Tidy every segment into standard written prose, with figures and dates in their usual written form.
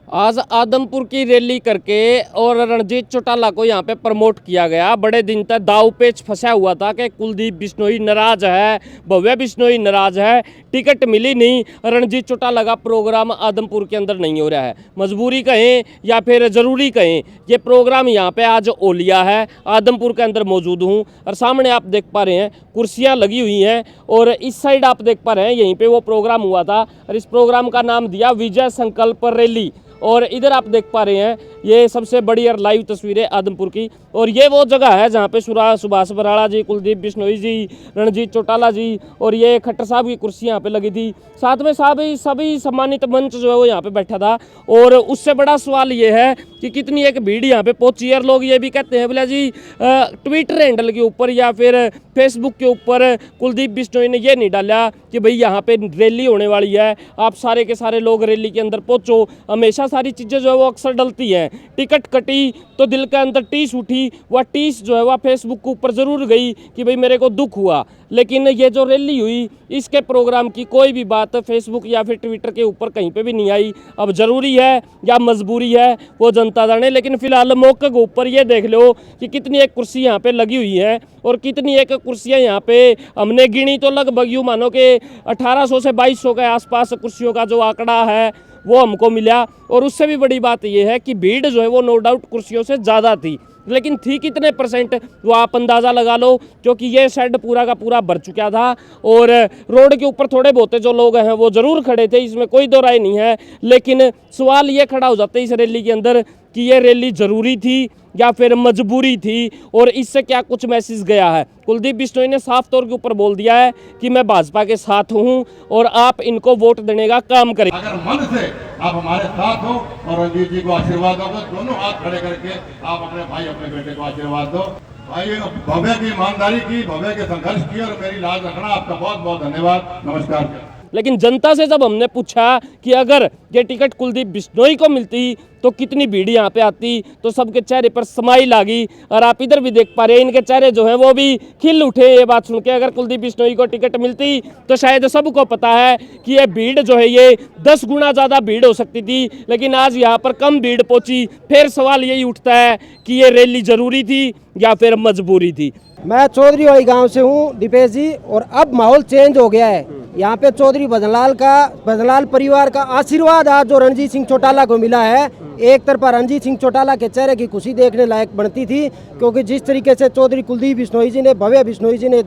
आज आदमपुर की रैली करके और रणजीत चौटाला को यहाँ पे प्रमोट किया गया। बड़े दिन तक दाव पेच फंसा हुआ था कि कुलदीप बिश्नोई नाराज है, भव्य बिश्नोई नाराज है, टिकट मिली नहीं, रणजीत चौटाला का प्रोग्राम आदमपुर के अंदर नहीं हो रहा है। मजबूरी कहें या फिर ज़रूरी कहें, ये प्रोग्राम यहाँ पे आज हो लिया है। आदमपुर के अंदर मौजूद हूँ और सामने आप देख पा रहे हैं कुर्सियाँ लगी हुई हैं और इस साइड आप देख पा रहे हैं यहीं पे वो प्रोग्राम हुआ था और इस प्रोग्राम का नाम दिया विजय संकल्प रैली। और इधर आप देख पा रहे हैं ये सबसे बड़ी और लाइव तस्वीरें आदमपुर की। और ये वो जगह है जहाँ पे सुभाष बराड़ा जी, कुलदीप बिश्नोई जी, रणजीत चौटाला जी और ये खट्टर साहब की कुर्सी यहाँ पे लगी थी। साथ में सभी सम्मानित मंच जो है वो यहाँ पे बैठा था। और उससे बड़ा सवाल ये है कि कितनी एक भीड़ यहाँ पे पहुंची है। लोग ये भी कहते हैं बोला जी ट्विटर हैंडल के ऊपर या फिर फेसबुक के ऊपर कुलदीप बिश्नोई ने ये नहीं डाला कि भाई यहाँ पे रैली होने वाली है, आप सारे के सारे लोग रैली के अंदर पहुँचो। हमेशा सारी चीज़ें जो है वो अक्सर डलती हैं। टिकट कटी तो दिल के अंदर टीस उठी, वह टीस जो है वह फेसबुक के ऊपर ज़रूर गई कि भाई मेरे को दुख हुआ। लेकिन ये जो रैली हुई इसके प्रोग्राम की कोई भी बात फेसबुक या फिर ट्विटर के ऊपर कहीं पे भी नहीं आई। अब ज़रूरी है या मजबूरी है वो जनता जाने। लेकिन फिलहाल मौके के ऊपर ये देख लो कि कितनी एक कुर्सी यहाँ पे लगी हुई है और कितनी एक कुर्सियाँ यहाँ पे हमने गिनी तो लगभग यूँ मानो कि 1800 से 2200 के आसपास कुर्सियों का जो आंकड़ा है वो हमको मिला। और उससे भी बड़ी बात यह है कि भीड़ जो है वो नो डाउट कुर्सियों से ज़्यादा थी, लेकिन थी कितने परसेंट वो आप अंदाज़ा लगा लो, क्योंकि ये शेड पूरा का पूरा भर चुका था और रोड के ऊपर थोड़े बहुत जो लोग हैं वो ज़रूर खड़े थे, इसमें कोई दो राय नहीं है। लेकिन सवाल ये खड़ा हो जाता है इस रैली के अंदर कि ये रैली ज़रूरी थी या फिर मजबूरी थी और इससे क्या कुछ मैसेज गया है। कुलदीप बिश्नोई ने साफ तौर के ऊपर बोल दिया है कि मैं भाजपा के साथ हूं और आप इनको वोट देने का काम करें। अगर मन से आप हमारे साथ हो और रणजीत जी को आशीर्वाद दो, दोनों हाथ खड़े करके आप अपने भाई अपने बेटे को आशीर्वाद दो। भाई भव्य की ईमानदारी की, भव्य के संघर्ष की और मेरी लाज रखना, आपका बहुत बहुत धन्यवाद, नमस्कार। लेकिन जनता से जब हमने पूछा कि अगर ये टिकट कुलदीप बिश्नोई को मिलती तो कितनी भीड़ यहाँ पे आती, तो सबके चेहरे पर स्माइल आ गई। और आप इधर भी देख पा रहे हैं इनके चेहरे जो हैं वो भी खिल उठे ये बात सुन के। अगर कुलदीप बिश्नोई को टिकट मिलती तो शायद सबको पता है कि ये भीड़ जो है ये 10 गुना ज़्यादा भीड़ हो सकती थी, लेकिन आज यहाँ पर कम भीड़ पहुँची। फिर सवाल यही उठता है कि ये रैली ज़रूरी थी या फिर मजबूरी थी। मैं चौधरी वाली गांव से हूं दीपेश जी, और अब माहौल चेंज हो गया है। यहाँ पे चौधरी भजनलाल परिवार का आशीर्वाद आज जो रणजीत सिंह चौटाला को मिला है, एक तरफा रणजीत सिंह चौटाला के चेहरे की खुशी देखने लायक बनती थी, क्योंकि जिस तरीके से चौधरी कुलदीप बिश्नोई जी ने, भव्य बिश्नोई जी ने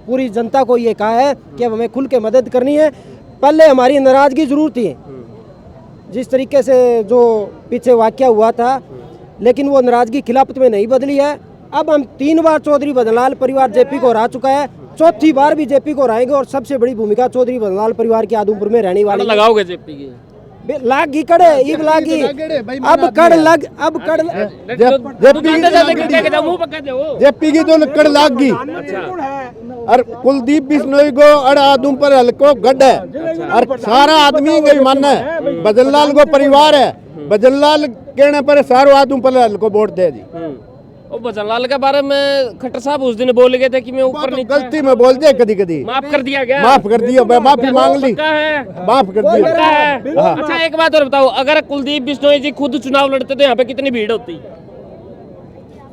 पूरी जनता को ये कहा है कि अब हमें खुल के मदद करनी है। पहले हमारी नाराजगी जरूर थी जिस तरीके से जो पीछे वाकया हुआ था, लेकिन वो नाराजगी खिलाफत में नहीं बदली है। अब हम 3 बार चौधरी भजनलाल परिवार जेपी को हरा चुका है, 4थी बार भी जेपी को हराएंगे और सबसे बड़ी भूमिका चौधरी भजनलाल परिवार की आदमपुर में रहने वाली। लगाओगे जेपी की लागी कड़े ईब लागी अब कड़ लग अब कड़ जेपी की तो कड़ लाग गई। और कुलदीप बिश्नोई को अड़ आदम पर हल्को गढ़ है और सारा आदमी गई मन है। भजनलाल को परिवार है, भजनलाल कहने पर सारो आदम पर हल्को वोट दे दी। और भजनलाल के बारे में खट्टर साहब उस दिन बोल गए थे कि मैं ऊपर नहीं, गलती में बोल दे, कदी कदी माफ कर दिया गया, माफ कर दिया, माफी मांग ली, माफ कर दिया। अच्छा एक बात और बताओ, अगर कुलदीप बिश्नोई जी खुद चुनाव लड़ते तो यहाँ पे कितनी भीड़ होती?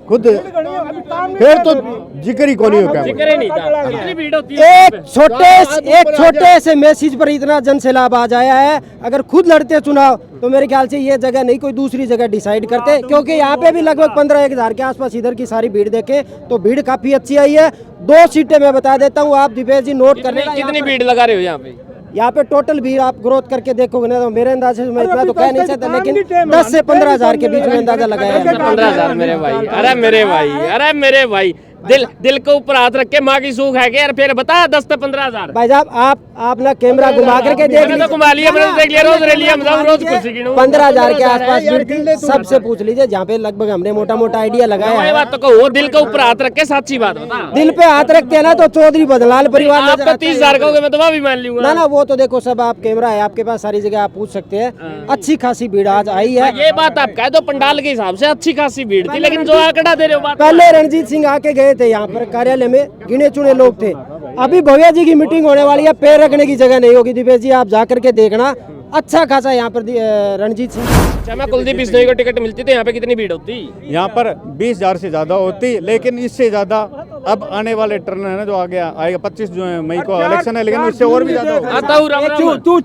खुद फिर तो जिक्र ही नहीं होगा, जिक्र ही नहीं था, कितनी भीड़ होती है। एक छोटे से मैसेज पर इतना जन सैलाब आ जाया है। अगर खुद लड़ते चुनाव तो मेरे ख्याल से ये जगह नहीं कोई दूसरी जगह डिसाइड करते, क्योंकि यहाँ पे भी लगभग 15-1000 के आसपास इधर की सारी भीड़ देखे तो भीड़ काफी अच्छी आई है। 2 सीटें मैं बता देता हूँ, आप दीपेश जी नोट करने। कितनी भीड़ लगा रहे हो यहाँ पे? यहाँ पे टोटल भीड़ आप ग्रोथ करके देखोगे ना, तो मेरे अंदाजे से मैं इतना तो कह नहीं सकता, लेकिन 10 से 15,000 के बीच में अंदाजा लगाया है। 15,000 मेरे भाई, अरे मेरे भाई दिल के ऊपर हाथ रख के माँ की सूख है यार। फिर बता 10 से 15,000 भाई साहब आप ना कैमरा घुमा करके देख लीजिए, घुमा लिया मैंने, देख लिया, रोज रैली हम रोज खुशी गिनूं। 15,000 के आसपास भीड़ थी, सबसे पूछ लीजिए जहाँ पे लगभग हमने मोटा मोटा आइडिया लगाया है। बात तो कहो, दिल के ऊपर हाथ रख के सच्ची बात बता। दिल पे हाथ रख के ना तो चौधरी भजनलाल परिवार आप तो 30,000 कहोगे मैं तो भी मान लूंगा। ना ना वो तो देखो सब आप कैमरा है आपके पास, सारी जगह आप पूछ सकते हैं। अच्छी खासी भीड़ आज आई है। ये बात आप कह दो, पंडाल के हिसाब से अच्छी खासी भीड़ थी, लेकिन जो आंकड़ा दे रहे हो, पहले रणजीत सिंह आके गए थे यहाँ पर, कार्यालय में गिने चुने लोग थे। अभी भव्या जी की मीटिंग होने वाली है, पैर रखने की जगह नहीं होगी। दीपेश जी आप जाकर के देखना, अच्छा खासा यहाँ पर रणजीत सिंह। अच्छा, मैं कुलदीप बिश्नोई को टिकट मिलती तो यहाँ पे कितनी भीड़ होती? यहाँ पर 20,000 से ज्यादा होती, लेकिन इससे ज्यादा अब आने वाले टर्न है ना जो आएगा 25 मई को इलेक्शन है, लेकिन इससे और भी ज्यादा होगा। आता हूँ राम राम। तू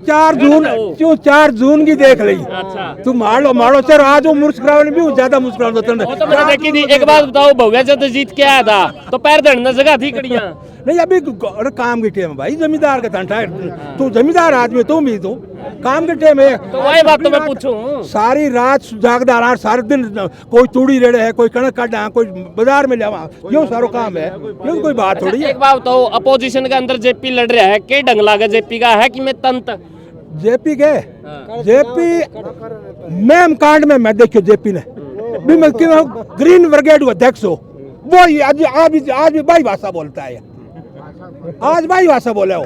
4 जून की देख ली। अच्छा, तू मारो सर आज वो मुस्कुराने भी ज्यादा मुस्कुरा वो तो मैंने देखी थी। एक बात बताओ, भव्या जब जीत के आया था तो पैर धरने जगह थी कड़ियाँ? नहीं अभी अरे काम के टाइम भाई जमींदार का धंधा है, तू जमींदार आदमी तुम भी तू काम के टाइम है तो वही बात तो मैं पूछूं। सारी रात जागदार रहा, सारे दिन कोई तूड़ी रेड़े है, कोई कणक काटा, कोई बाजार में जावा, यो सारो काम है, ये कोई बात थोड़ी है। एक बात बताओ, अपोजिशन के अंदर जेपी लड़ रहा है, के ढंग लागे जेपी का है कि मैं तंत? जेपी के जेपी मैम कांड में मैं देखियो जेपी ने भी मैं ग्रीन ब्रिगेड को अध्यक्ष हो, वो आज भी भाई भाषा बोलता है, आज भाई भाषा बोले हो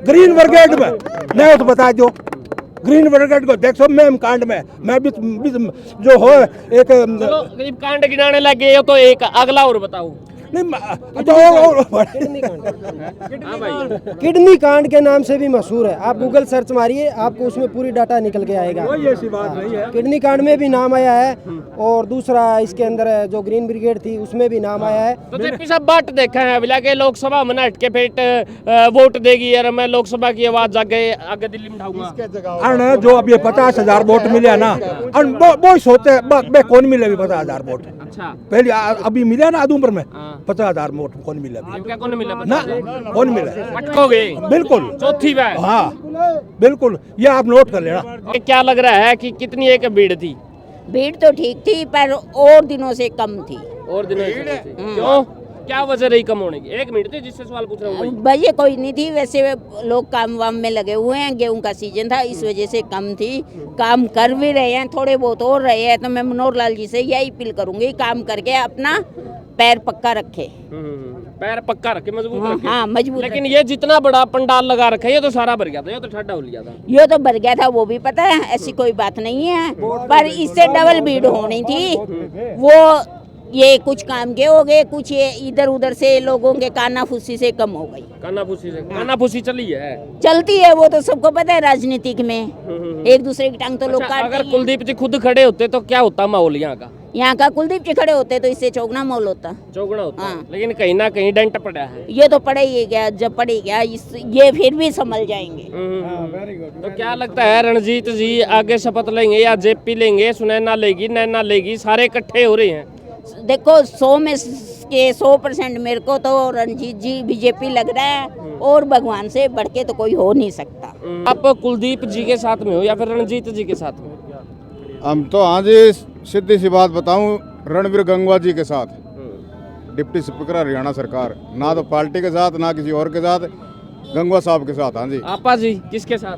ग्रीन ब्रिगेड में, नहीं तो बता दो ग्रीन ब्रिगेड को अध्यक्ष हो मैम कांड में, मैं भी जो हो एक चलो करीब कांड गिनाने लगे हो तो एक अगला और बताओ। नहीं किडनी कांड के नाम से भी मशहूर है, आप गूगल सर्च मारिए आपको उसमें पूरी डाटा निकल के आएगा। कोई ऐसी बात नहीं है। किडनी कांड में भी नाम आया है, और दूसरा इसके अंदर जो ग्रीन ब्रिगेड थी उसमें भी नाम आया है। तो जेपी साहब बाट देखा है अभी के लोकसभा में हट के फेट वोट देगी यार, मैं लोकसभा की आवाज जाके आगे दिल्ली में उठाऊंगा। जो अब ये 50,000 वोट मिले ना, वो सोचते कौन मिले अभी 50,000 वोट। अच्छा, पहले अभी मिला ना आदमपुर में 50,000 वोट कौन मिला अभी? क्या कौन मिला? ना कौन मिला? पटकोगे बिल्कुल चौथी बार। हाँ बिल्कुल, ये आप नोट कर लेना। क्या लग रहा है कि कितनी एक भीड़ थी? भीड़ तो ठीक थी पर और दिनों से कम थी। और दिनों से क्यों, क्या वजह रही कम होने की? 1 मिनट थी जिससे सवाल पूछ रहा हूँ। वजह कोई नहीं थी, वैसे लोग काम वाम में लगे हुए हैं, गेहूं का सीजन था इस वजह से कम थी। काम कर भी रहे हैं, थोड़े बहुत और रहे हैं, तो मैं मनोहर लाल जी से यही अपील करूंगी काम करके अपना पैर पक्का रखे। पैर पक्का रखे, मजबूत रखे। हाँ मजबूत। लेकिन ये जितना बड़ा पंडाल लगा रखा है ये तो सारा भर गया था, ये तो ठंडा हो लिया था। ये तो भर गया था वो भी पता है, ऐसी कोई बात नहीं है, पर इससे डबल भीड़ होनी थी। वो ये कुछ काम के हो गए, कुछ ये इधर उधर से लोगों के कानाफूसी से कम हो गई। कानाफूसी चली है, चलती है, वो तो सबको पता है राजनीतिक में एक दूसरे की टांग तो लोग अच्छा, काटते अगर ही कुलदीप जी खुद खड़े होते तो क्या होता माहौल यहाँ का? यहाँ का कुलदीप जी खड़े होते तो इससे चौगना माहौल होता। चौगुना होता। हाँ। लेकिन कहीं ना कहीं डेंट पड़ा है। ये तो पड़े ही गया, जब पड़े गया ये फिर भी संभल जाएंगे। तो क्या लगता है रणजीत जी आगे शपथ लेंगे या जेपी लेंगे? सुनैना लेगी, नैना लेगी, सारे इकट्ठे हो रहे हैं। देखो 100 में के 100% मेरे को तो रणजीत जी बीजेपी लग रहा है, और भगवान से बढ़ के तो कोई हो नहीं सकता। आप कुलदीप जी के साथ में हो या फिर रणजीत जी के साथ में? हम तो हाँ जी, सीधी सी बात बताऊं, रणवीर गंगवा जी के साथ, डिप्टी स्पीकर हरियाणा सरकार, ना तो पार्टी के साथ ना किसी और के साथ, गंगवा साहब के साथ। हाँ जी। आपा जी किसके साथ?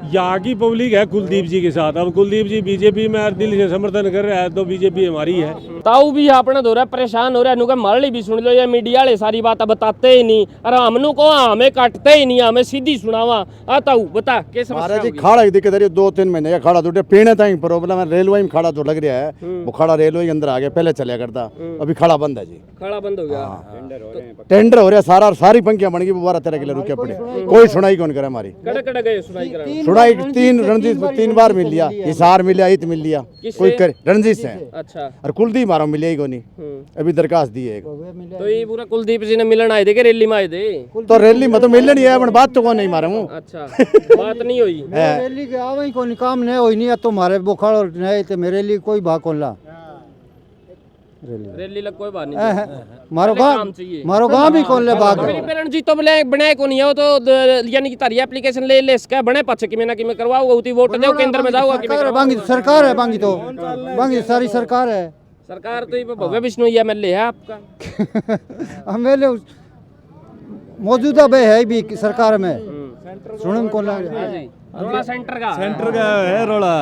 यहाँ की पब्लिक है कुलदीप जी के साथ। अब कुलदीप जी बीजेपी में दिल्ली से समर्थन कर रहा है तो बीजेपी हमारी है। ताऊ भी अपने दो रहा परेशान हो रहा है, मारली भी सुन लो, ये मीडिया वाले सारी बात बताते ही नहीं, और हमनू को हमें काटते ही नहीं, हमें सीधी सुनावा। ताऊ बता के समस्या जी होगी? खाड़ा की दिक्कत है, 2-3 महीने का खाड़ा तो पीने तक प्रॉब्लम है। रेलवे में खाड़ा तो लग रहा है, वो खाड़ा रेलवे के अंदर आ गया, पहले चलिया करता, अभी खाड़ा बंद है जी। खड़ा बंद हो गया। टेंडर हो रहा है, सारी पंक्तियां बन गई, 12-13 किलो रुके पड़े, कोई सुनाई कौन करे हमारी। कड़े कड़े गए सुनाई कराने। सुनाई 3 बार मिल लिया, हिसार मिल लिया, इत मिल लिया, कोई करे रणजीत से। अच्छा, और कुलदीप मारो मिले ही को नहीं, अभी दरखास्त दी है। तो ये पूरा कुलदीप जी ने मिलन आए थे कि रैली में आए थे? तो रैली में तो मिलने नहीं है, बात तो कौन नहीं मारे हूँ। अच्छा, बात नहीं हुई। रैली के आवे ही कोई काम नहीं होई, नहीं तो मारे बुखार और नहीं तो मेरे लिए कोई भाग कौन ला। रैली लग कोई बात नहीं। मारो काम चाहिए। मारो गांव भी कौन ले भाग। मेरी पेरेंट जी तो बनाए को नहीं है, वो तो यानी कि तारी एप्लीकेशन ले इसका बने पाछे कि मैं ना कि मैं करवाऊंगा, उती वोट दे केंद्र में जाऊंगा कि मैं करवाऊंगा। बांगी सरकार है, बांगी सारी सरकार है। सरकार तो ये भव्य बिश्नोई एमएलए है आपका। एमएलए मौजूदा बे है भी सरकार में, सुनम कौन ला। रोड़ा सेंटर का है रोड़ा,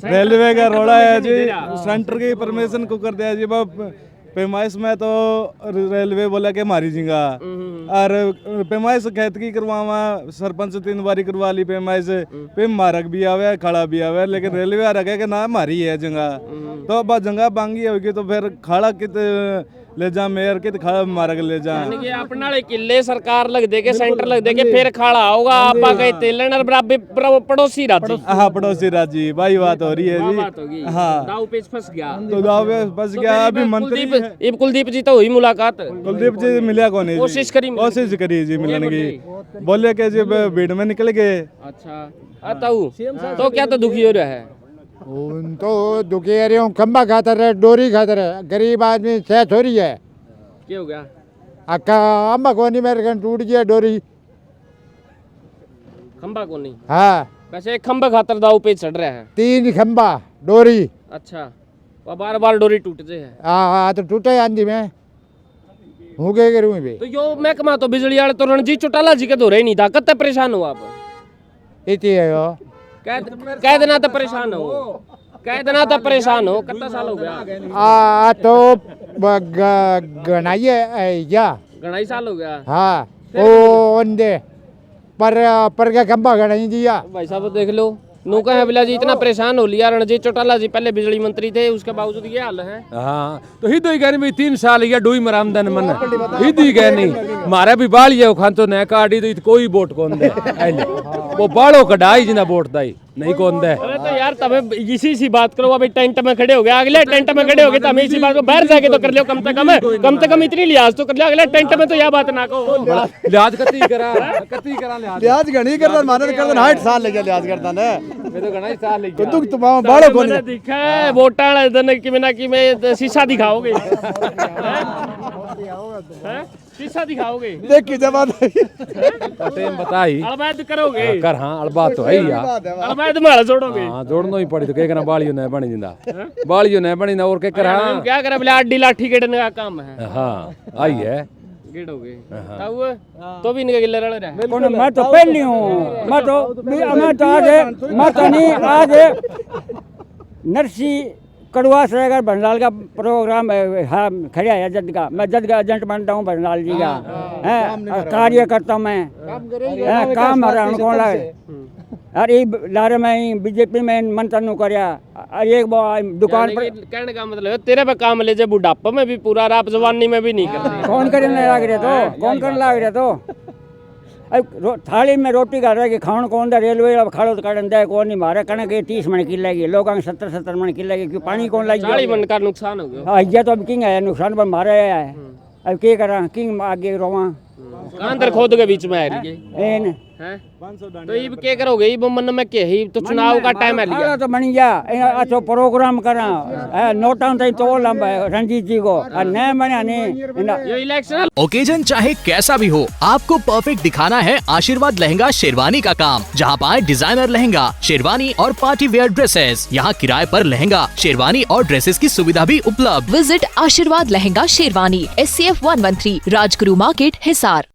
रेलवे का रोड़ा है जी, सेंटर की परमिशन को कर दिया जी। पैमाइश में तो रेलवे बोला कि मारी जिंगा, और पैमाइश खेत की करवावा, सरपंच 3 बारी करवा ली पैमाइश, पे मारक भी आवे खड़ा भी आवे, लेकिन रेलवे आ रखे कि ना मारी है जंगा। तो अब जंगा बांगी होगी तो फिर खाड़ा कित ले जा मेयर के खा मार के ले जा यानी कि अपने वाले किले सरकार लग देके सेंटर लग देके फिर खड़ा होगा आपा कहे तेलन और बराबर पड़ोसी राजी। हाँ पड़ोसी राजी भाई बात हो रही है बात होगी। जी। हाँ दाव पेच फंस गया तो दाव पे फंस गया। अभी मंत्री कुलदीप जी तो हुई मुलाकात, कुलदीप जी मिला कौन है? कोशिश करी जी मिलने की, बोले कि जी भीड़ में निकल गए। अच्छा अताऊ तो क्या तो दुखी हो रहा है? तो दुखी रहे हूँ, खंबा खातर है, डोरी खातर है, गरीब आदमी सेहत हो रही है। क्या हो गया? अक्का अम्बा कोनी मेरे कन टूट गया डोरी। खंबा को नहीं? हाँ वैसे खंबा खातर दाव पे चढ़ रहा है। 3 खंबा डोरी। अच्छा वो बार बार डोरी टूटते हैं। हाँ तो टूटे आंधी में हो गए करूँ भी। तो यो महकमा तो बिजली वाले तो रणजीत चौटाला जी के धोरे ही नहीं था, कत्ते परेशान हो आप? इतनी है यो कह देना तो परेशान हो, कह देना तो परेशान हो। कितना साल हो गया? तो गनाइए या घणाई साल हो गया। हाँ ओ अंदे पर क्या खंबा गनाई दिया। भाई साहब देख लो नौका है बिला जी इतना परेशान हो लिया। रणजीत चौटाला जी पहले बिजली मंत्री थे, उसके बावजूद ये हाल है। हाँ तो ही तो कहने 3 साल या डोई मरामदन मन ही दी गए नहीं मारे भी बाल ये खान तो न काटी तो कोई वोट कौन दे वो बालों कढ़ाई जिना वोट दाई नहीं कौन दे। अरे तो यार तब इसी बात करो, अभी टेंट में खड़े हो गए, अगले टेंट में खड़े हो गए तो हमें इसी बात को बाहर जाके तो कर लियो, कम से कम इतनी लिहाज तो कर लियो, अगले टेंट में तो यह बात ना कहो। लिहाज कती करा लिहाज घणी करदा माने करदा 60 साल ले लिहाज करदा ने मैं तो घणा ही साल ले तो तू बाड़ो कोनी मैंने दिखा है वोटां वाले दिन कि बिना कि मैं शीशा दिखाओगे हैं? शीशा दिखाओगे देखी जबात टाइम बताई अलवैद करोगे कर। हाँ अलबा तो है ही यार अलवैद माल जोड़ोगे। हाँ जोड़नो ही पड़ी तो क्या करना बालियो न बनी जिंदा बालियो न बनी ना और क्या करा। हम क्या करे बोले आडी लाठी गेड़ने का काम है। हाँ आई है गेड़ोगे तो भी इनके गिल्ले रड़ रहा है। मैं तो पहली हूँ, मैं तो आज नरसी कड़वा से अगर भंडाल का प्रोग्राम हाँ खड़ा है जज का, मैं जज का एजेंट बनता हूँ भंडाल जी का है, कार्य करता हूँ मैं काम हरा कौन लाए अरे लारे में बीजेपी में मंथन करया एक दुकान पर कहने का मतलब है तेरे पे काम ले जाए बुढ़ापा में भी पूरा रात जवानी में भी नहीं करते। कौन करने लग रहे तो कौन करने लग रहे तो थाली में रोटी खा रहे कि खाण कौन दे रेलवे अब खाड़ो तो काटन दे कौन नहीं मारे कणक 30 मन की लगी लोग 70 मन की लगी क्यों पानी कौन लगी 40 मन का नुकसान हो गया। हाँ ये तो अब किंग है नुकसान पर मारे है अब क्या करा किंग आगे रोवा अंदर खोद के बीच में आ रही है तो ये क्या करोगे ये मन में के ही तो चुनाव का टाइम है लिया तो बन गया अच्छा प्रोग्राम करा नोटा तो लंबा रणजीत जी को न बना नहीं ये इलेक्शन ओकेजन चाहे कैसा भी हो आपको परफेक्ट दिखाना है आशीर्वाद लहंगा शेरवानी का काम, जहां पाए डिजाइनर लहंगा शेरवानी और पार्टी वेयर ड्रेसेस। यहां किराए पर लहंगा शेरवानी और ड्रेसेस की सुविधा भी उपलब्ध। विजिट आशीर्वाद लहंगा शेरवानी SCF 113 राजगुरु मार्केट हिसार।